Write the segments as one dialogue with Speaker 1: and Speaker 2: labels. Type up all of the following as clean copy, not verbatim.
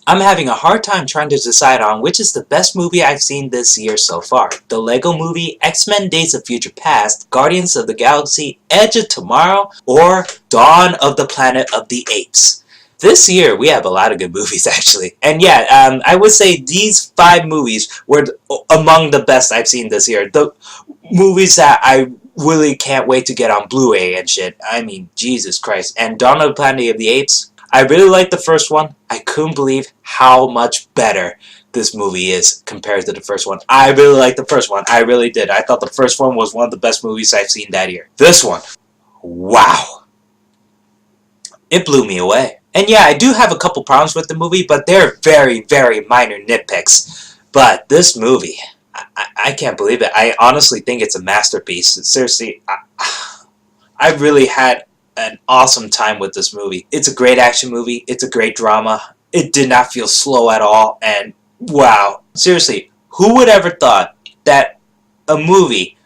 Speaker 1: I'm having a hard time trying to decide on which is the best movie I've seen this year so far. The Lego Movie, X-Men Days of Future Past, Guardians of the Galaxy, Edge of Tomorrow, or Dawn of the Planet of the Apes. This year, we have a lot of good movies, actually. And yeah, I would say these 5 movies were among the best I've seen this year. The movies that I really can't wait to get on Blu-ray and shit. I mean, Jesus Christ. And Dawn of the Planet of the Apes, I really liked the first one. I couldn't believe how much better this movie is compared to the first one. I really liked the first one. I really did. I thought the first one was one of the best movies I've seen that year. This one, wow. It blew me away. And yeah, I do have a couple problems with the movie, but they're very, very minor nitpicks. But this movie, I can't believe it. I honestly think it's a masterpiece. Seriously, I really had an awesome time with this movie. It's a great action movie. It's a great drama. It did not feel slow at all. And wow, seriously, who would ever thought that a movie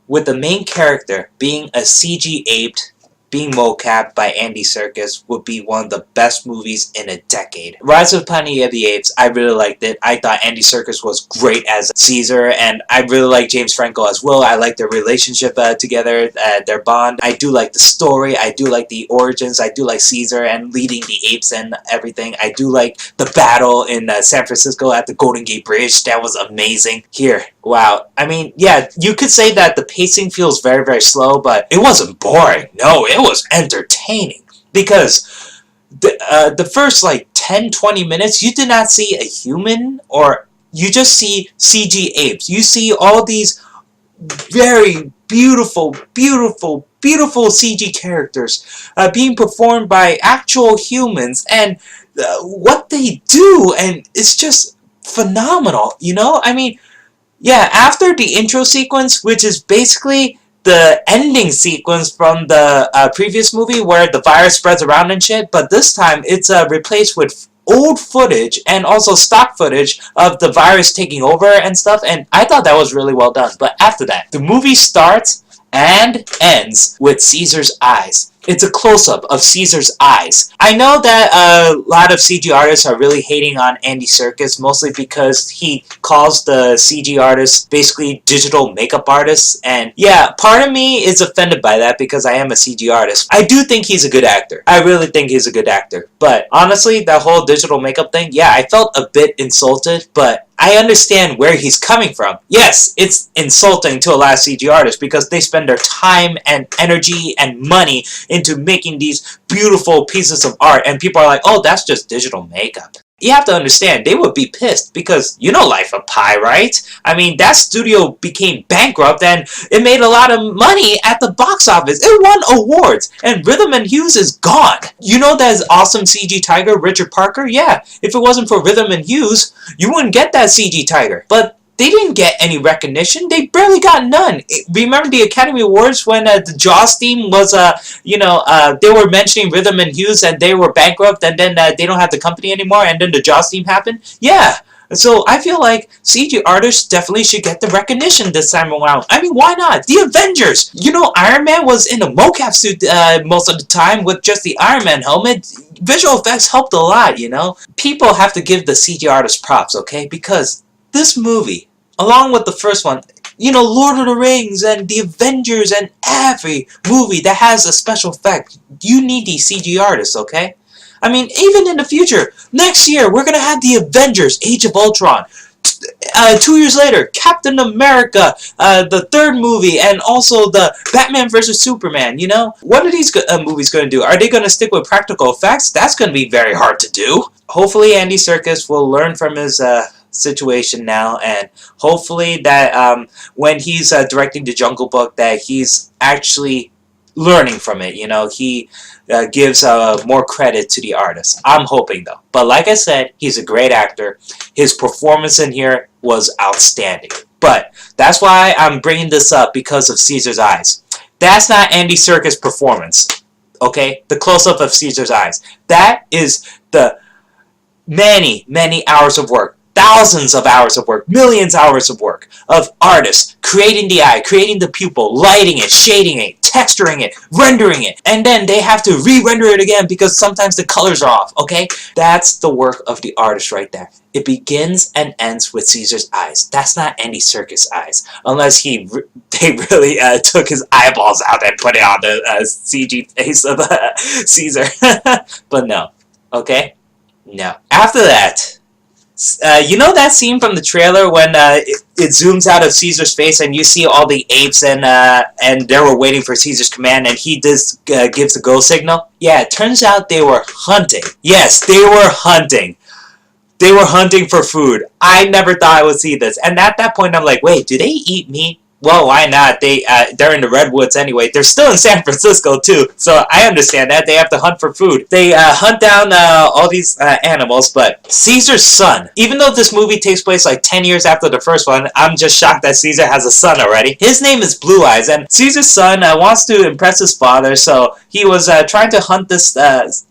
Speaker 1: with the main character being a CG aped, being mocapped by Andy Serkis would be one of the best movies in a decade. Rise of the Planet of the Apes, I really liked it. I thought Andy Serkis was great as Caesar, and I really like James Franco as well. I like their relationship together, their bond. I do like the story. I do like the origins. I do like Caesar and leading the apes and everything. I do like the battle in San Francisco at the Golden Gate Bridge. That was amazing. Here, wow. I mean, yeah, you could say that the pacing feels very, very slow, but it wasn't boring. No, it was entertaining, because the first like 10-20 minutes you did not see a human, or you just see CG apes. You see all these very beautiful CG characters being performed by actual humans, and what they do, and it's just phenomenal, you know? I mean, yeah, after the intro sequence, which is basically the ending sequence from the previous movie where the virus spreads around and shit, but this time it's replaced with old footage and also stock footage of the virus taking over and stuff, and I thought that was really well done. But after that, the movie starts and ends with Caesar's eyes. It's a close-up of Caesar's eyes. I know that a lot of CG artists are really hating on Andy Serkis, mostly because he calls the CG artists basically digital makeup artists. And yeah, part of me is offended by that because I am a CG artist. I do think he's a good actor. I really think he's a good actor. But honestly, that whole digital makeup thing, yeah, I felt a bit insulted, but I understand where he's coming from. Yes, it's insulting to a lot of CG artists because they spend their time and energy and money into making these beautiful pieces of art, and people are like, oh, that's just digital makeup. You have to understand, they would be pissed because, you know, Life of Pi, right? I mean, that studio became bankrupt and it made a lot of money at the box office. It won awards, and Rhythm and Hues is gone. You know that awesome CG tiger, Richard Parker? Yeah, if it wasn't for Rhythm and Hues, you wouldn't get that CG tiger. But they didn't get any recognition. They barely got none. Remember the Academy Awards when the Jaws theme was, they were mentioning Rhythm and Hues and they were bankrupt, and then they don't have the company anymore, and then the Jaws theme happened? Yeah. So I feel like CG artists definitely should get the recognition this time around. I mean, why not? The Avengers! You know, Iron Man was in a mocap suit most of the time with just the Iron Man helmet. Visual effects helped a lot, you know? People have to give the CG artists props, okay? Because this movie, along with the first one, you know, Lord of the Rings and the Avengers and every movie that has a special effect, you need these CG artists, okay? I mean, even in the future, next year, we're gonna have the Avengers, Age of Ultron. 2 years later, Captain America, the third movie, and also the Batman vs. Superman, you know? What are these movies going to do? Are they going to stick with practical effects? That's going to be very hard to do. Hopefully Andy Serkis will learn from his situation now, and hopefully that when he's directing the Jungle Book, that he's actually learning from it, you know, he gives more credit to the artist. I'm hoping though. But like I said, he's a great actor. His performance in here was outstanding. But that's why I'm bringing this up, because of Caesar's eyes. That's not Andy Serkis' performance, okay? The close-up of Caesar's eyes. That is the many, many hours of work. Thousands of hours of work, millions of hours of work of artists creating the eye, creating the pupil, lighting it, shading it, texturing it, rendering it, and then they have to re-render it again because sometimes the colors are off, okay? That's the work of the artist right there. It begins and ends with Caesar's eyes. That's not Andy Serkis eyes, unless they really took his eyeballs out and put it on the CG face of Caesar. But no, okay? No. After that, you know that scene from the trailer when it zooms out of Caesar's face and you see all the apes and they were waiting for Caesar's command and he gives the go signal? Yeah, it turns out they were hunting. Yes, they were hunting. They were hunting for food. I never thought I would see this. And at that point, I'm like, wait, do they eat meat? Well, why not? They're in the redwoods anyway. They're still in San Francisco too, so I understand that. They have to hunt for food. They hunt down all these animals, but Caesar's son, even though this movie takes place like 10 years after the first one, I'm just shocked that Caesar has a son already. His name is Blue Eyes, and Caesar's son wants to impress his father, so he was trying to hunt this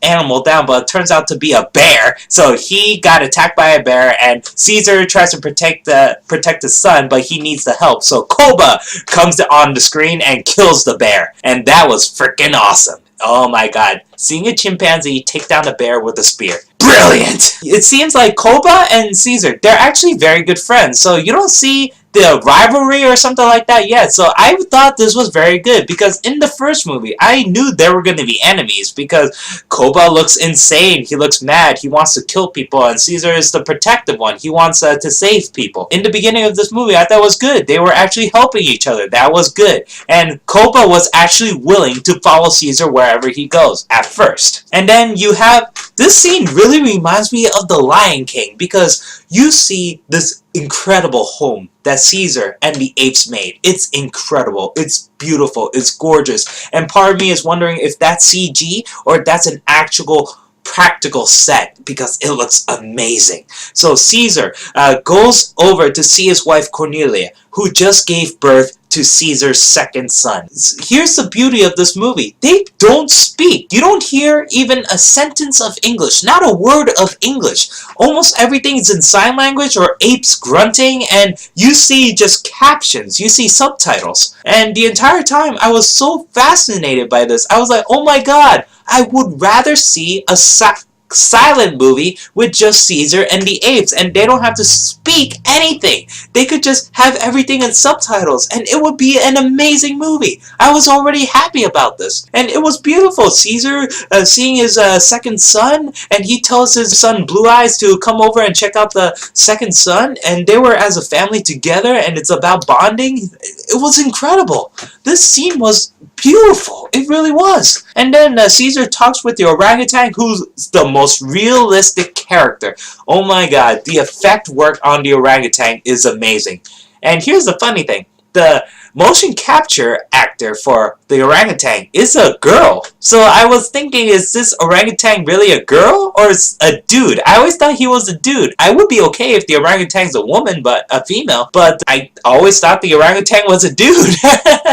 Speaker 1: animal down, but it turns out to be a bear, so he got attacked by a bear, and Caesar tries to protect his son, but he needs the help, so Koba comes on the screen and kills the bear. And that was freaking awesome. Oh my god. Seeing a chimpanzee take down a bear with a spear. Brilliant! It seems like Koba and Caesar, they're actually very good friends. So you don't see the rivalry or something like that yet. So I thought this was very good because in the first movie, I knew they were going to be enemies because Koba looks insane. He looks mad. He wants to kill people, and Caesar is the protective one. He wants to save people. In the beginning of this movie, I thought it was good. They were actually helping each other. That was good. And Koba was actually willing to follow Caesar wherever he goes at first. And then you have this scene really reminds me of The Lion King because you see this incredible home that Caesar and the apes made. It's incredible. It's beautiful. It's gorgeous. And part of me is wondering if that's CG or if that's an actual practical set because it looks amazing. So Caesar goes over to see his wife Cornelia, who just gave birth to Caesar's second son. Here's the beauty of this movie. They don't speak. You don't hear even a sentence of English, not a word of English. Almost everything is in sign language or apes grunting, and you see just captions. You see subtitles. And the entire time, I was so fascinated by this. I was like, oh my god, I would rather see a silent movie with just Caesar and the apes, and they don't have to speak anything. They could just have everything in subtitles, and it would be an amazing movie. I was already happy about this, and it was beautiful. Caesar seeing his second son, and he tells his son Blue Eyes to come over and check out the second son, and they were as a family together, and it's about bonding. It was incredible. This scene was beautiful. It really was. And then Caesar talks with the orangutan, who's the most realistic character. Oh my god, the effect work on the orangutan is amazing. And here's the funny thing. The motion capture actor for the orangutan is a girl. So I was thinking, is this orangutan really a girl or is a dude? I always thought he was a dude. I would be okay if the orangutan's a woman, but a female. But I always thought the orangutan was a dude.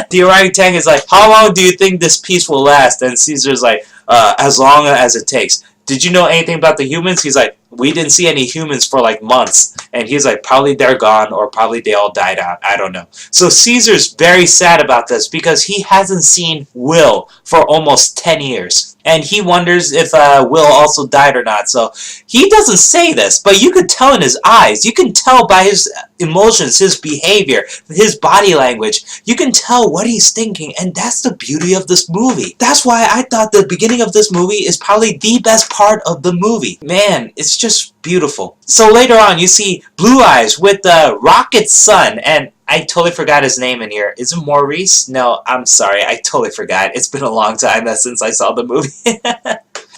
Speaker 1: The orangutan is like, how long do you think this peace will last? And Caesar's like, as long as it takes. Did you know anything about the humans? He's like, we didn't see any humans for like months. And he's like, probably they're gone or probably they all died out. I don't know. So Caesar's very sad about this because he hasn't seen Will for almost 10 years. And he wonders if Will also died or not. So he doesn't say this, but you could tell in his eyes. You can tell by his emotions, his behavior, his body language. You can tell what he's thinking, and that's the beauty of this movie. That's why I thought the beginning of this movie is probably the best part of the movie. Man, it's just beautiful. So later on, you see Blue Eyes with Rocket's son, and I totally forgot his name in here. Is it Maurice? No, I'm sorry. I totally forgot. It's been a long time since I saw the movie.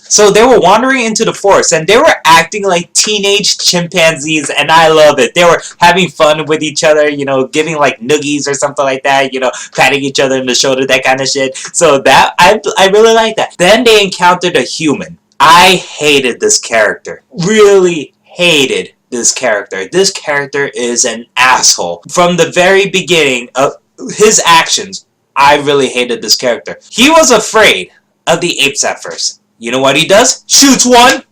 Speaker 1: So they were wandering into the forest, and they were acting like teenage chimpanzees, and I love it. They were having fun with each other, you know, giving like noogies or something like that, you know, patting each other in the shoulder, that kind of shit. So that, I really like that. Then they encountered a human. I hated this character. Really hated this character. This character is an asshole. From the very beginning of his actions, I really hated this character. He was afraid of the apes at first. You know what he does? Shoots one,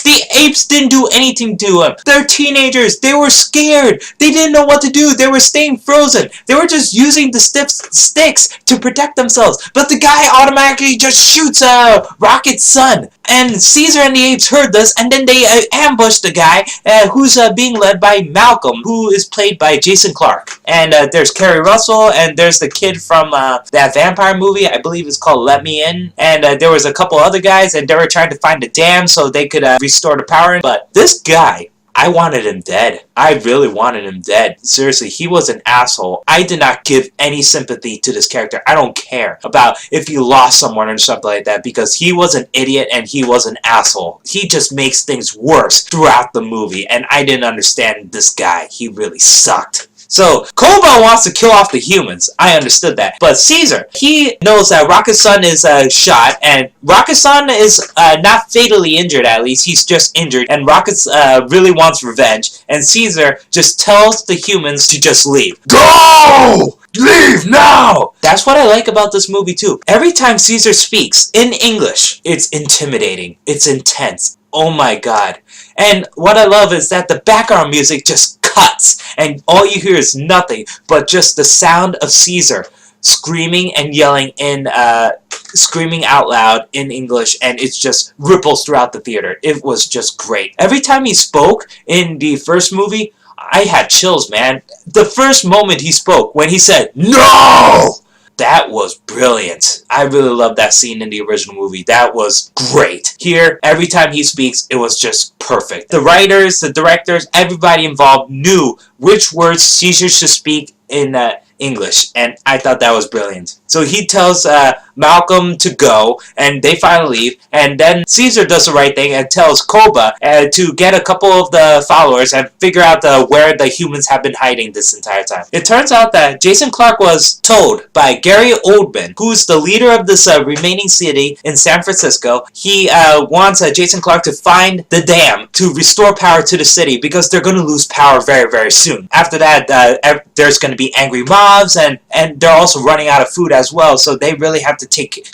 Speaker 1: The apes didn't do anything to him. They're teenagers. They were scared. They didn't know what to do. They were staying frozen. They were just using the sticks to protect themselves. But the guy automatically just shoots Rocket's son. And Caesar and the apes heard this, and then they ambushed the guy who's being led by Malcolm, who is played by Jason Clarke. And there's Kerry Russell, and there's the kid from that vampire movie, I believe it's called Let Me In. And there was a couple other guys, and they were trying to find a dam so they could restore the power. But this guy, I wanted him dead. I really wanted him dead. Seriously, he was an asshole. I did not give any sympathy to this character. I don't care about if he lost someone or something like that, because he was an idiot and he was an asshole. He just makes things worse throughout the movie, and I didn't understand this guy. He really sucked. So, Koba wants to kill off the humans. I understood that. But Caesar, he knows that Rocket's son is shot, and Rocket's son is not fatally injured, at least. He's just injured, and Rocket's really wants revenge. And Caesar just tells the humans to just leave. Go! Leave now! That's what I like about this movie, too. Every time Caesar speaks in English, it's intimidating. It's intense. Oh my god. And what I love is that the background music just cuts, and all you hear is nothing but just the sound of Caesar screaming and yelling in screaming out loud in English, and it just ripples throughout the theater. It was just great. Every time he spoke in the first movie, I had chills, man. The first moment he spoke, when he said, "No!" That was brilliant. I really loved that scene in the original movie. That was great. Here, every time he speaks, it was just perfect. The writers, the directors, everybody involved knew which words Caesar should speak in English, and I thought that was brilliant. So he tells Malcolm to go, and they finally leave, and then Caesar does the right thing and tells Koba to get a couple of the followers and figure out where the humans have been hiding this entire time. It turns out that Jason Clarke was told by Gary Oldman, who's the leader of this remaining city in San Francisco. He wants Jason Clarke to find the dam to restore power to the city, because they're going to lose power very, very soon. After that, there's going to be angry mobs, and they're also running out of food as well, so they really have to take...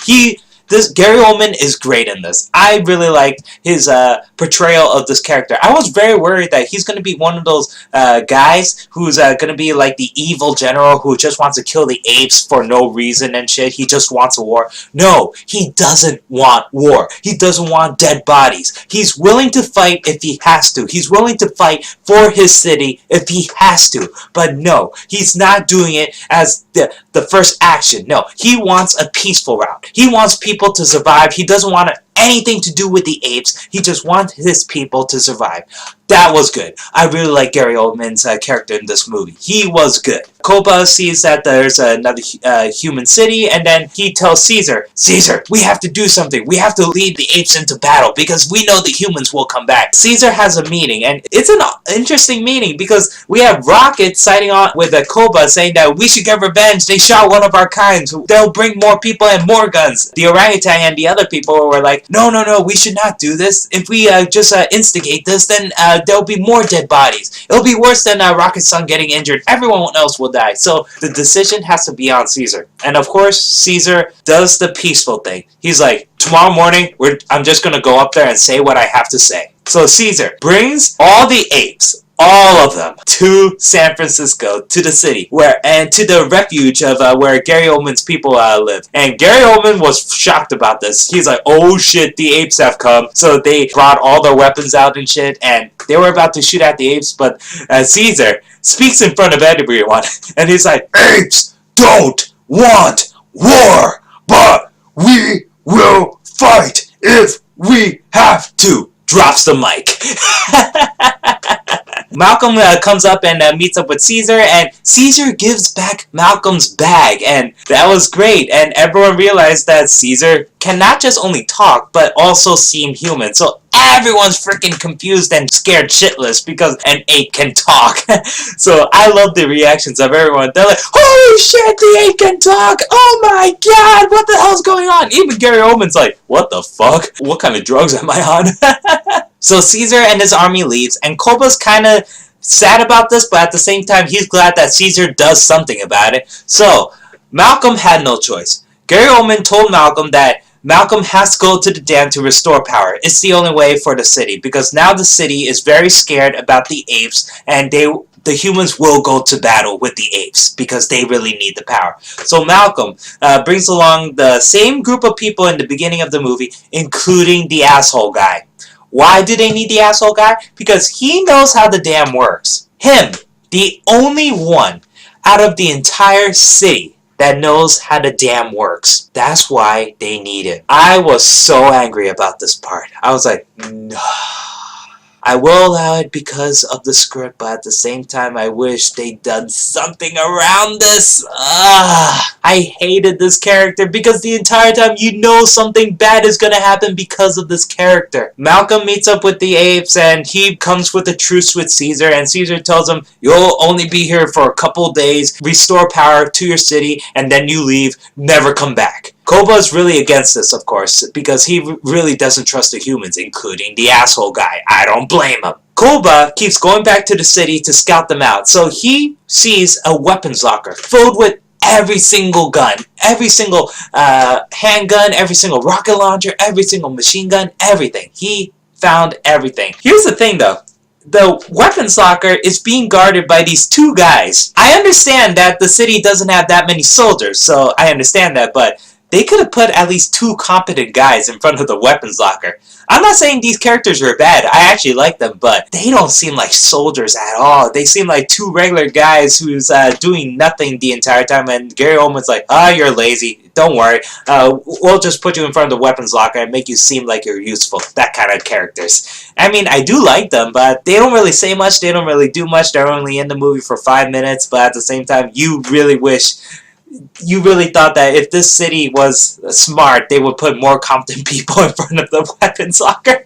Speaker 1: Gary Oldman is great in this. I really liked his portrayal of this character. I was very worried that he's going to be one of those guys who's going to be like the evil general who just wants to kill the apes for no reason and shit. He just wants a war. No, he doesn't want war. He doesn't want dead bodies. He's willing to fight if he has to. He's willing to fight for his city if he has to. But no, he's not doing it as the first action. No, he wants a peaceful route. He wants people to survive. He doesn't want anything to do with the apes. He just wants his people to survive. That was good. I really like Gary Oldman's character in this movie. He was good. Koba sees that there's another human city, and then he tells Caesar, "Caesar, we have to do something. We have to lead the apes into battle, because we know the humans will come back." Caesar has a meeting, and it's an interesting meeting, because we have Rocket siding on with Koba, saying that we should get revenge. They shot one of our kind. They'll bring more people and more guns. The orangutan and the other people were like, no, we should not do this. If we just instigate this, then there'll be more dead bodies. It'll be worse than Rocket's son getting injured. Everyone else will die. So the decision has to be on Caesar. And of course, Caesar does the peaceful thing. He's like, tomorrow morning, I'm just going to go up there and say what I have to say. So Caesar brings all the apes, all of them, to San Francisco, to the city, and to the refuge of where Gary Oldman's people live. And Gary Oldman was shocked about this. He's like, oh shit, the apes have come. So they brought all their weapons out and shit, and they were about to shoot at the apes, but Caesar speaks in front of everyone, and he's like, apes don't want war, but we will fight if we have to. Drops the mic. Malcolm comes up and meets up with Caesar, and Caesar gives back Malcolm's bag, and that was great. And everyone realized that Caesar can not just only talk, but also seem human. So everyone's freaking confused and scared shitless because an ape can talk. So I love the reactions of everyone. They're like, holy shit, the ape can talk! Oh my god, what the hell's going on? Even Gary Oldman's like, what the fuck? What kind of drugs am I on? So Caesar and his army leaves, and Koba's kind of sad about this, but at the same time, he's glad that Caesar does something about it. So Malcolm had no choice. Gary Oldman told Malcolm that Malcolm has to go to the dam to restore power. It's the only way for the city, because now the city is very scared about the apes, and the humans will go to battle with the apes because they really need the power. So Malcolm brings along the same group of people in the beginning of the movie, including the asshole guy. Why do they need the asshole guy? Because he knows how the dam works. Him, the only one out of the entire city that knows how the dam works. That's why they need it. I was so angry about this part. I was like, no. I will allow it because of the script, but at the same time, I wish they'd done something around this. I hated this character because the entire time you know something bad is gonna happen because of this character. Malcolm meets up with the apes and he comes with a truce with Caesar, and Caesar tells him, you'll only be here for a couple days, restore power to your city, and then you leave, never come back. Koba's really against this, of course, because he really doesn't trust the humans, including the asshole guy. I don't blame him. Koba keeps going back to the city to scout them out, so he sees a weapons locker filled with every single gun, every single handgun, every single rocket launcher, every single machine gun, everything. He found everything. Here's the thing, though. The weapons locker is being guarded by these two guys. I understand that the city doesn't have that many soldiers, so I understand that, but they could have put at least two competent guys in front of the weapons locker. I'm not saying these characters are bad. I actually like them, but they don't seem like soldiers at all. They seem like two regular guys who's doing nothing the entire time, and Gary Oldman's like, you're lazy. Don't worry. We'll just put you in front of the weapons locker and make you seem like you're useful. That kind of characters. I mean, I do like them, but they don't really say much. They don't really do much. They're only in the movie for 5 minutes, but at the same time, you really thought that if this city was smart, they would put more competent people in front of the weapons locker.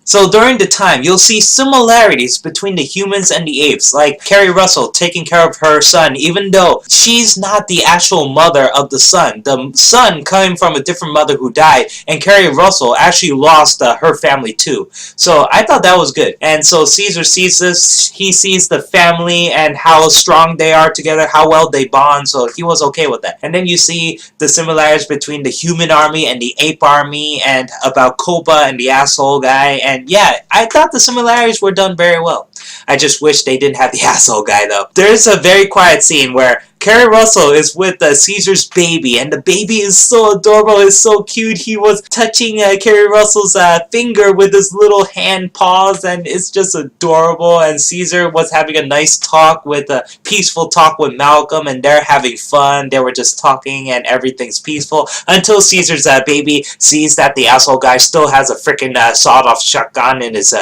Speaker 1: So during the time, you'll see similarities between the humans and the apes, like Kerry Russell taking care of her son, even though she's not the actual mother of the son. The son came from a different mother who died, and Kerry Russell actually lost her family too. So I thought that was good. And so Caesar sees this, he sees the family and how strong they are together, how well they bond, so he was okay with that. And then you see the similarities between the human army and the ape army, and about Koba and the asshole guy, and yeah, I thought the similarities were done very well. I just wish they didn't have the asshole guy, though. There's a very quiet scene where Kerry Russell is with Caesar's baby, and the baby is so adorable, it's so cute. He was touching Kerry Russell's finger with his little hand paws, and it's just adorable. And Caesar was having a nice talk with a peaceful talk with Malcolm, and they're having fun. They were just talking, and everything's peaceful until Caesar's baby sees that the asshole guy still has a freaking sawed-off shotgun in his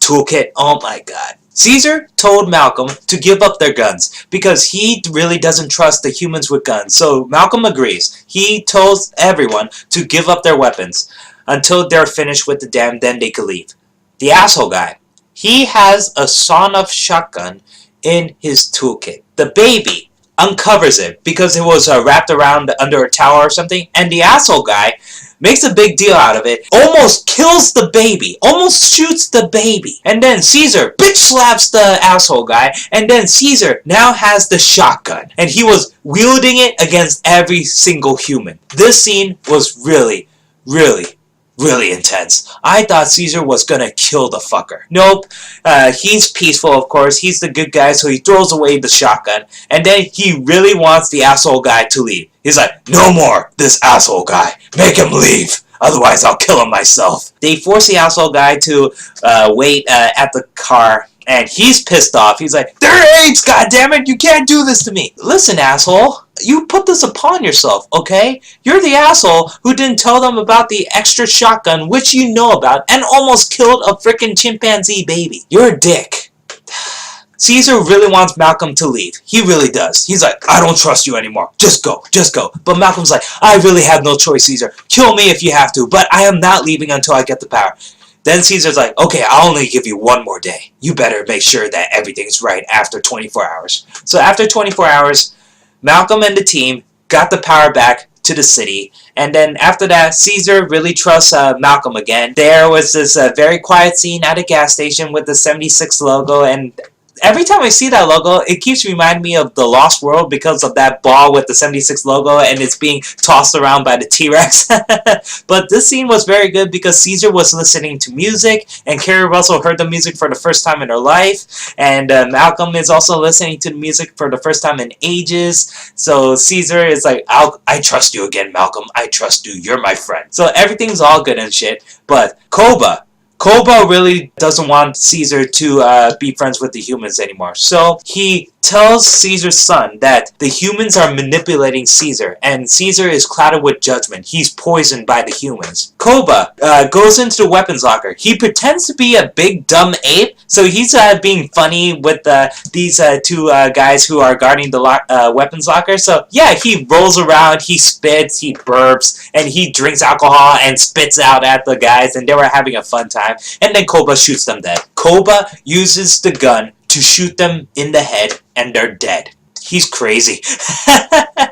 Speaker 1: toolkit. Oh my god. Caesar told Malcolm to give up their guns because he really doesn't trust the humans with guns. So Malcolm agrees. He tells everyone to give up their weapons until they're finished with the dam, then they could leave. The asshole guy, he has a sawn-off shotgun in his toolkit. The baby uncovers it because it was wrapped around under a towel or something, and the asshole guy makes a big deal out of it, almost kills the baby, almost shoots the baby, and then Caesar bitch slaps the asshole guy, and then Caesar now has the shotgun, and he was wielding it against every single human. This scene was really, really, really intense. I thought Caesar was gonna kill the fucker. Nope. He's peaceful, of course. He's the good guy, so he throws away the shotgun, and then he really wants the asshole guy to leave. He's like, no more, this asshole guy. Make him leave. Otherwise, I'll kill him myself. They force the asshole guy to wait at the car, and he's pissed off. He's like, they're apes, goddammit! You can't do this to me! Listen, asshole. You put this upon yourself, okay? You're the asshole who didn't tell them about the extra shotgun, which you know about, and almost killed a freaking chimpanzee baby. You're a dick. Caesar really wants Malcolm to leave. He really does. He's like, I don't trust you anymore. Just go. Just go. But Malcolm's like, I really have no choice, Caesar. Kill me if you have to, but I am not leaving until I get the power. Then Caesar's like, okay, I'll only give you one more day. You better make sure that everything's right after 24 hours. So after 24 hours, Malcolm and the team got the power back to the city, and then after that, Caesar really trusts Malcolm again. There was this very quiet scene at a gas station with the 76 logo, and every time I see that logo, it keeps reminding me of the Lost World because of that ball with the 76 logo and it's being tossed around by the T-Rex. But this scene was very good because Caesar was listening to music and Carrie Russell heard the music for the first time in her life, and Malcolm is also listening to the music for the first time in ages. So Caesar is like, I trust you again, Malcolm. I trust you. You're my friend. So everything's all good and shit. But Koba really doesn't want Caesar to be friends with the humans anymore. So he tells Caesar's son that the humans are manipulating Caesar, and Caesar is clouded with judgment. He's poisoned by the humans. Koba goes into the weapons locker. He pretends to be a big dumb ape, so he's being funny with these two guys who are guarding the weapons locker. So yeah, he rolls around, he spits, he burps, and he drinks alcohol and spits out at the guys, and they were having a fun time. And then Koba shoots them dead. Koba uses the gun to shoot them in the head, and they're dead. He's crazy.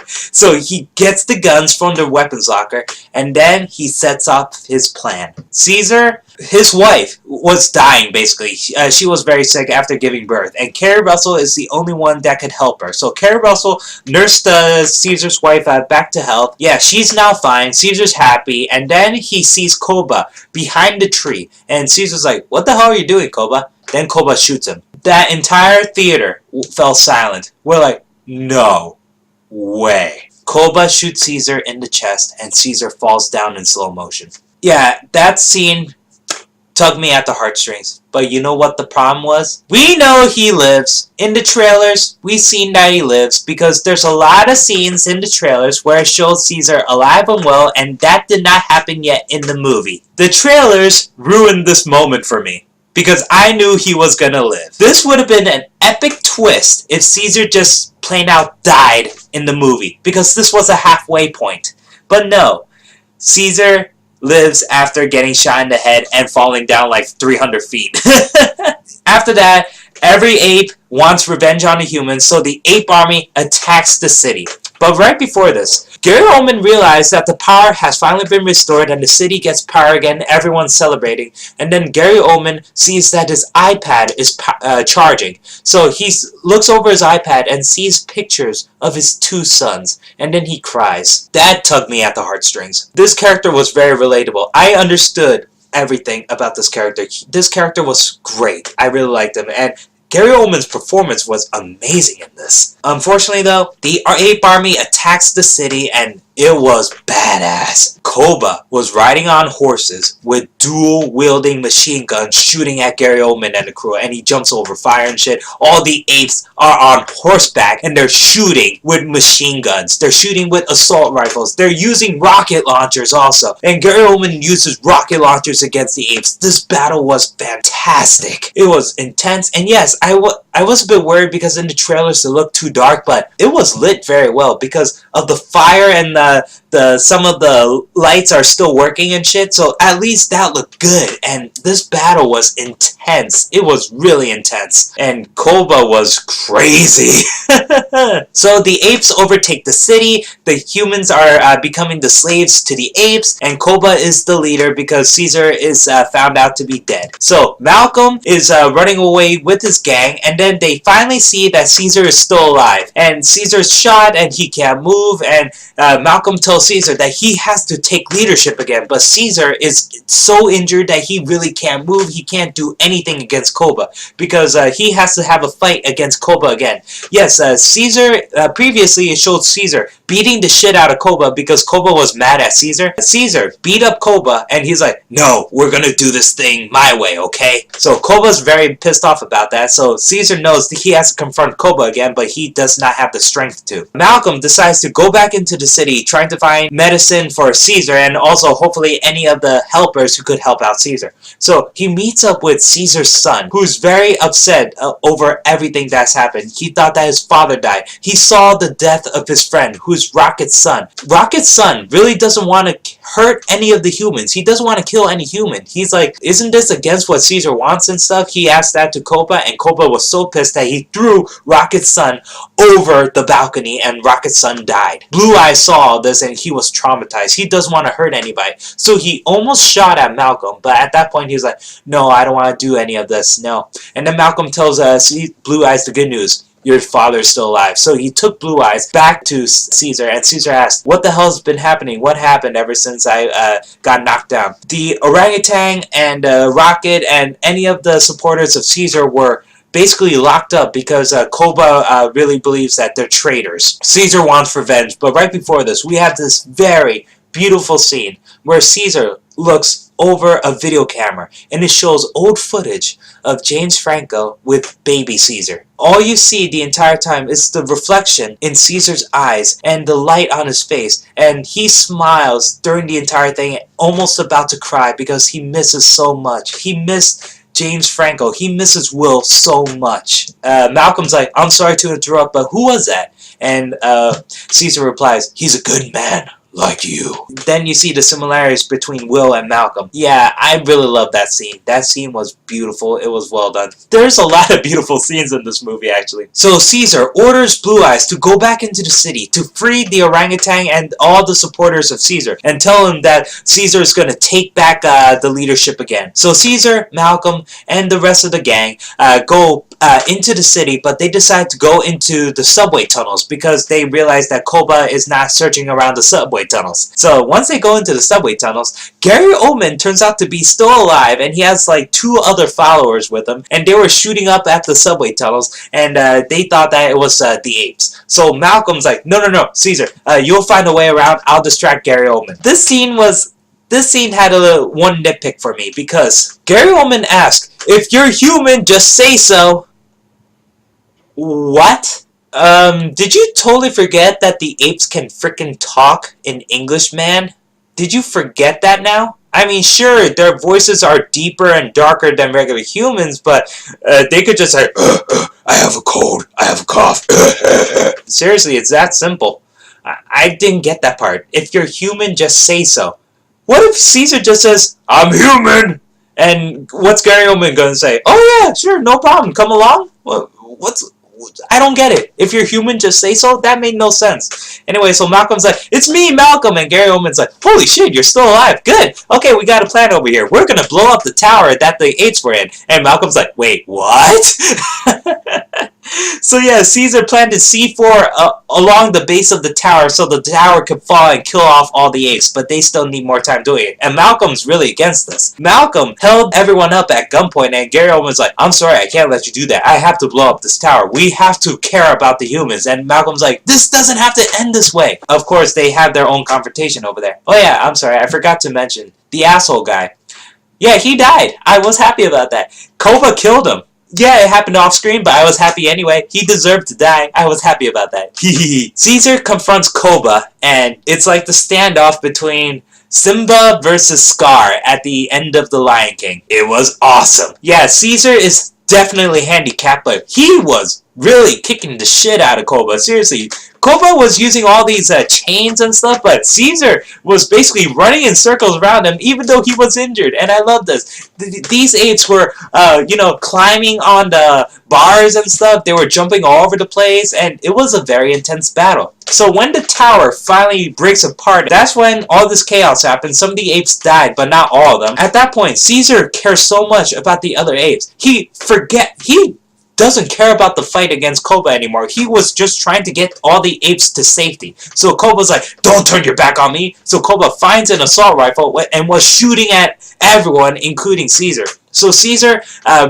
Speaker 1: So he gets the guns from the weapons locker, and then he sets up his plan. Caesar, his wife, was dying, basically. She was very sick after giving birth, and Carrie Russell is the only one that could help her. So Carrie Russell nursed Caesar's wife back to health. Yeah, she's now fine. Caesar's happy, and then he sees Koba behind the tree, and Caesar's like, "What the hell are you doing, Koba?" Then Koba shoots him. That entire theater fell silent. We're like, no way. Koba shoots Caesar in the chest, and Caesar falls down in slow motion. Yeah, that scene tugged me at the heartstrings. But you know what the problem was? We know he lives. In the trailers, we've seen that he lives because there's a lot of scenes in the trailers where it shows Caesar alive and well, and that did not happen yet in the movie. The trailers ruined this moment for me, because I knew he was gonna live. This would have been an epic twist if Caesar just plain out died in the movie, because this was a halfway point. But no, Caesar lives after getting shot in the head and falling down like 300 feet. After that, every ape wants revenge on the humans, so the ape army attacks the city. But right before this, Gary Oldman realized that the power has finally been restored and the city gets power again, everyone's celebrating. And then Gary Oldman sees that his iPad is charging. So he looks over his iPad and sees pictures of his two sons. And then he cries. That tugged me at the heartstrings. This character was very relatable. I understood everything about this character. This character was great. I really liked him. And Gary Oldman's performance was amazing in this. Unfortunately though, the ape army attacks the city and it was badass. Koba was riding on horses with dual-wielding machine guns shooting at Gary Oldman and the crew, and he jumps over fire and shit. All the apes are on horseback and they're shooting with machine guns. They're shooting with assault rifles. They're using rocket launchers also. And Gary Oldman uses rocket launchers against the apes. This battle was fantastic. It was intense, and yes, I was a bit worried because in the trailers it looked too dark, but it was lit very well because of the fire and some of the lights are still working and shit, so at least that looked good. And this battle was intense. It was really intense. And Koba was crazy. So the apes overtake the city, the humans are becoming the slaves to the apes, and Koba is the leader because Caesar is found out to be dead. So Malcolm is running away with his gang, and then they finally see that Caesar is still alive. And Caesar's shot and he can't move, and Malcolm tells Caesar that he has to take leadership again, but Caesar is so injured that he really can't move. He can't do anything against Koba because he has to have a fight against Koba again. Yes, Caesar, previously it showed Caesar beating the shit out of Koba because Koba was mad at Caesar. Caesar beat up Koba and he's like, no, we're gonna do this thing my way, okay? So Koba's very pissed off about that, so Caesar knows that he has to confront Koba again, but he does not have the strength to. Malcolm decides to go back into the city trying to find medicine for Caesar and also hopefully any of the helpers who could help out Caesar. So he meets up with Caesar's son, who's very upset over everything that's happened. He thought that his father died. He saw the death of his friend, who's Rocket's son. Rocket's son really doesn't want to hurt any of the humans. He doesn't want to kill any human. He's like, isn't this against what Caesar wants and stuff? He asked that to Koba, and Koba was so pissed that he threw Rocket's son over the balcony, and Rocket's son died. Blue Eye saw this, and he was traumatized. He doesn't want to hurt anybody. So he almost shot at Malcolm, but at that point he was like, no, I don't want to do any of this, no. And then Malcolm tells Blue Eyes the good news. Your father's still alive. So he took Blue Eyes back to Caesar, and Caesar asked, what the hell's been happening? What happened ever since I got knocked down? The orangutan and Rocket and any of the supporters of Caesar were basically locked up because Koba really believes that they're traitors. Caesar wants revenge, but right before this, we have this very beautiful scene where Caesar looks over a video camera and it shows old footage of James Franco with baby Caesar. All you see the entire time is the reflection in Caesar's eyes and the light on his face, and he smiles during the entire thing, almost about to cry because he misses so much. He missed James Franco. He misses Will so much. Malcolm's like, I'm sorry to interrupt, but who was that? And Caesar replies, he's a good man. Like you. Then you see the similarities between Will and Malcolm. Yeah, I really love that scene. That scene was beautiful. It was well done. There's a lot of beautiful scenes in this movie, actually. So Caesar orders Blue Eyes to go back into the city to free the orangutan and all the supporters of Caesar and tell him that Caesar is going to take back the leadership again. So Caesar, Malcolm, and the rest of the gang go into the city, but they decide to go into the subway tunnels because they realize that Koba is not searching around the subway tunnels. So once they go into the subway tunnels, Gary Oldman turns out to be still alive, and he has like 2 other followers with him, and they were shooting up at the subway tunnels, and they thought that it was the Apes. So Malcolm's like, no, Caesar, you'll find a way around. I'll distract Gary Oldman. This scene had one nitpick for me because Gary Oldman asked, if you're human, just say so. What? Did you totally forget that the apes can frickin' talk in English, man? Did you forget that now? I mean, sure, their voices are deeper and darker than regular humans, but they could just say, I have a cold, I have a cough. Seriously, it's that simple. I didn't get that part. If you're human, just say so. What if Caesar just says, I'm human? And what's Gary Oldman gonna say? Oh yeah, sure, no problem, come along? I don't get it. If you're human, just say so? That made no sense. Anyway, so Malcolm's like, it's me, Malcolm. And Gary Oldman's like, holy shit, you're still alive. Good. Okay, we got a plan over here. We're going to blow up the tower that the apes were in. And Malcolm's like, wait, what? So yeah, Caesar planted C4 along the base of the tower so the tower could fall and kill off all the apes, but they still need more time doing it. And Malcolm's really against this. Malcolm held everyone up at gunpoint, and Gary Oldman's like, I'm sorry, I can't let you do that. I have to blow up this tower. We have to care about the humans. And Malcolm's like, this doesn't have to end this way. Of course, they have their own confrontation over there. Oh yeah, I'm sorry, I forgot to mention the asshole guy. Yeah, he died. I was happy about that. Koba killed him. Yeah, it happened off screen, but I was happy anyway. He deserved to die. I was happy about that. Caesar confronts Koba, and it's like the standoff between Simba versus Scar at the end of The Lion King. It was awesome. Yeah, Caesar is definitely handicapped, but he was really kicking the shit out of Koba. Seriously, Koba was using all these chains and stuff, but Caesar was basically running in circles around him, even though he was injured. And I love this. These apes were, climbing on the bars and stuff. They were jumping all over the place, and it was a very intense battle. So when the tower finally breaks apart, that's when all this chaos happened. Some of the apes died, but not all of them. At that point, Caesar cares so much about the other apes. He doesn't care about the fight against Koba anymore. He was just trying to get all the apes to safety. So Koba's like, don't turn your back on me. So Koba finds an assault rifle and was shooting at everyone, including Caesar. So Caesar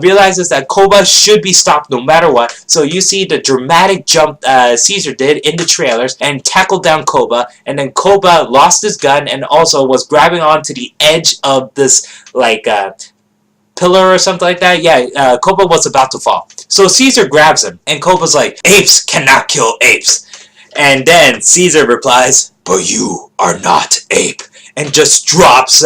Speaker 1: realizes that Koba should be stopped no matter what. So you see the dramatic jump Caesar did in the trailers and tackled down Koba. And then Koba lost his gun and also was grabbing onto the edge of this, pillar or something like that. Yeah, Koba was about to fall. So Caesar grabs him, and Koba's like, apes cannot kill apes. And then Caesar replies, but you are not ape. And just drops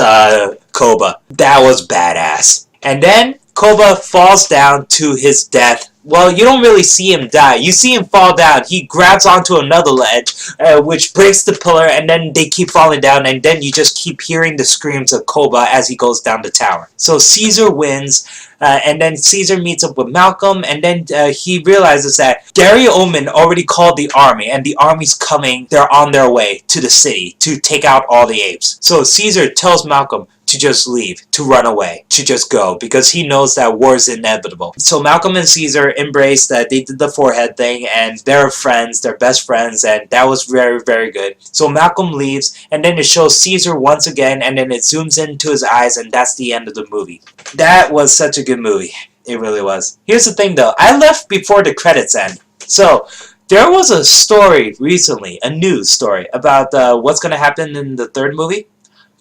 Speaker 1: Koba. That was badass. And then Koba falls down to his death well, you don't really see him die. You see him fall down. He grabs onto another ledge, which breaks the pillar, and then they keep falling down, and then you just keep hearing the screams of Koba as he goes down the tower. So Caesar wins, and then Caesar meets up with Malcolm, and then he realizes that Gary Oldman already called the army, and the army's coming. They're on their way to the city to take out all the apes. So Caesar tells Malcolm to just leave, to run away, to just go, because he knows that war is inevitable. So Malcolm and Caesar embrace that they did the forehead thing, and they're friends, they're best friends, and that was very, very good. So Malcolm leaves, and then it shows Caesar once again, and then it zooms into his eyes, and that's the end of the movie. That was such a good movie. It really was. Here's the thing though, I left before the credits end. So there was a story recently, a news story, about what's going to happen in the third movie.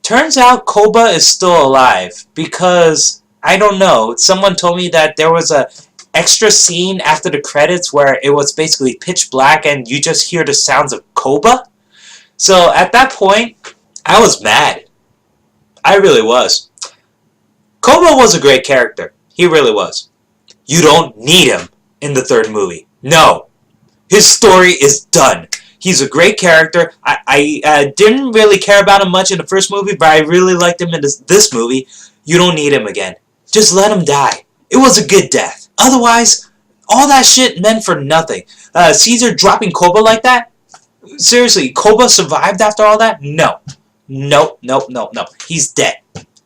Speaker 1: Turns out Koba is still alive because, I don't know, someone told me that there was a extra scene after the credits where it was basically pitch black and you just hear the sounds of Koba. So at that point, I was mad. I really was. Koba was a great character. He really was. You don't need him in the third movie. No. His story is done. He's a great character. I didn't really care about him much in the first movie, but I really liked him in this movie. You don't need him again. Just let him die. It was a good death. Otherwise, all that shit meant for nothing. Caesar dropping Koba like that? Seriously, Koba survived after all that? No. No, no, no, no. He's dead.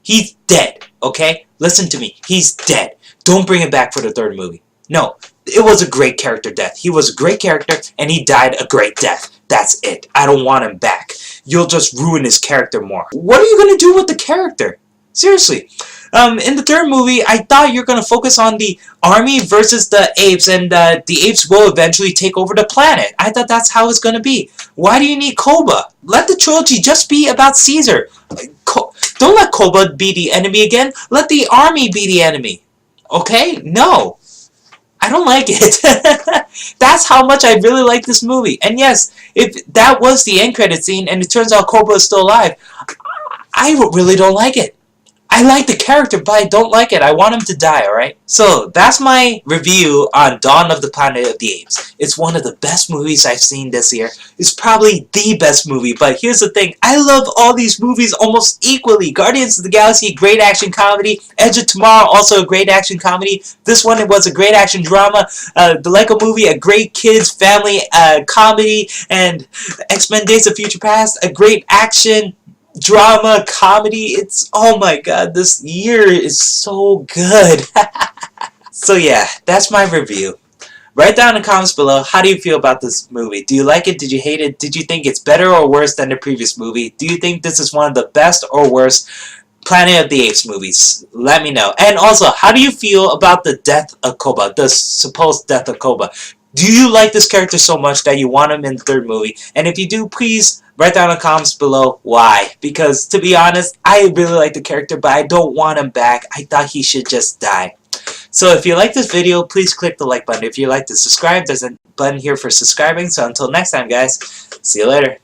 Speaker 1: He's dead, okay? Listen to me. He's dead. Don't bring him back for the third movie. No. It was a great character death. He was a great character, and he died a great death. That's it. I don't want him back. You'll just ruin his character more. What are you going to do with the character? Seriously. In the third movie, I thought you're going to focus on the army versus the apes, and the apes will eventually take over the planet. I thought that's how it's going to be. Why do you need Koba? Let the trilogy just be about Caesar. Don't let Koba be the enemy again. Let the army be the enemy. Okay? No. I don't like it. That's how much I really like this movie. And yes, if that was the end credit scene and it turns out Koba is still alive, I really don't like it. I like the character, but I don't like it. I want him to die, alright? So, that's my review on Dawn of the Planet of the Apes. It's one of the best movies I've seen this year. It's probably the best movie, but here's the thing. I love all these movies almost equally. Guardians of the Galaxy, great action comedy. Edge of Tomorrow, also a great action comedy. This one, it was a great action drama. The Lego Movie, a great kids family comedy. And X-Men Days of Future Past, a great action drama, comedy. It's, oh my god, this year is so good. So yeah, that's my review. Write down in the comments below, how do you feel about this movie? Do you like it? Did you hate it? Did you think it's better or worse than the previous movie? Do you think this is one of the best or worst Planet of the Apes movies? Let me know. And also, how do you feel about the death of Koba, the supposed death of Koba? Do you like this character so much that you want him in the third movie? And if you do, please write down in the comments below why. Because, to be honest, I really like the character, but I don't want him back. I thought he should just die. So if you like this video, please click the like button. If you like to subscribe, there's a button here for subscribing. So until next time, guys, see you later.